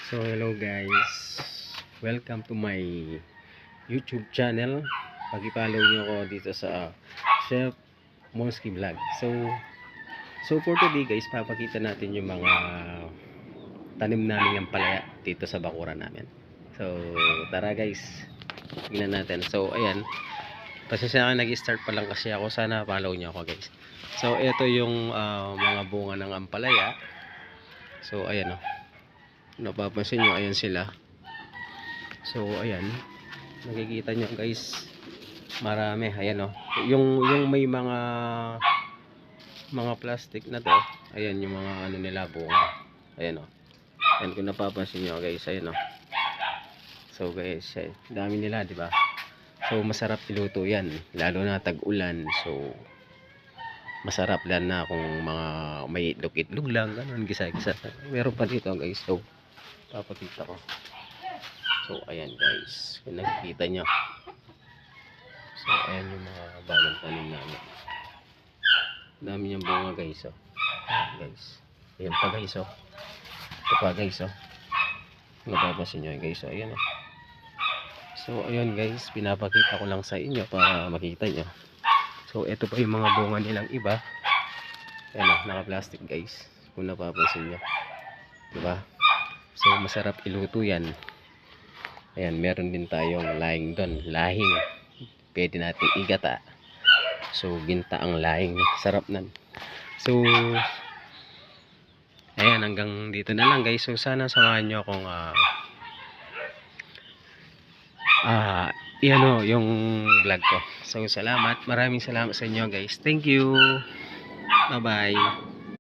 So hello guys, welcome to my YouTube channel. Pag-follow niyo ako dito sa Chef Monsky Vlog. So for today guys, papakita natin yung mga tanim namin ng palaya dito sa bakuran namin. So tara guys, tingnan natin. So ayan, pasensya na, nag-start pa lang kasi ako. Sana follow niyo ako guys. So ito yung mga bunga ng ampalaya. So ayan oh, napapansin nyo, ayan sila. So ayan, nakikita nyo guys, marami. Ayan o, yung may mga plastic na to, ayan yung mga ano nila, bunga. Ayan o, ayan kung napapansin nyo guys, ayan o. So guys, dami nila, di ba? So masarap iluto yan, lalo na tag-ulan. So masarap lang na kung mga may itlog-itlog lang, ganun, gisa-gisa. Meron pa dito guys, so papakita ko. So ayan guys, kung nakikita nyo, so ayan yung mga bagong tanim namin. Dami niyang bunga guys, oh. Ayan guys, ayan pa guys, oh. Ito pa guys, oh. Napapasin nyo guys, oh. Ayan, oh. So ayan guys, pinapakita ko lang sa inyo para makita nyo. So ito pa yung mga bunga nilang iba. Ayan, oh, naka-plastic guys, kung napapansin nyo, diba? So masarap iluto yan. Ayan, meron din tayong lahing doon, lahing pwede natin igata. So ginta ang lahing, sarap nan. So ayan, hanggang dito na lang guys. So sana samahan nyo akong ano, yung vlog ko. So salamat, maraming salamat sa inyo guys. Thank you, bye bye.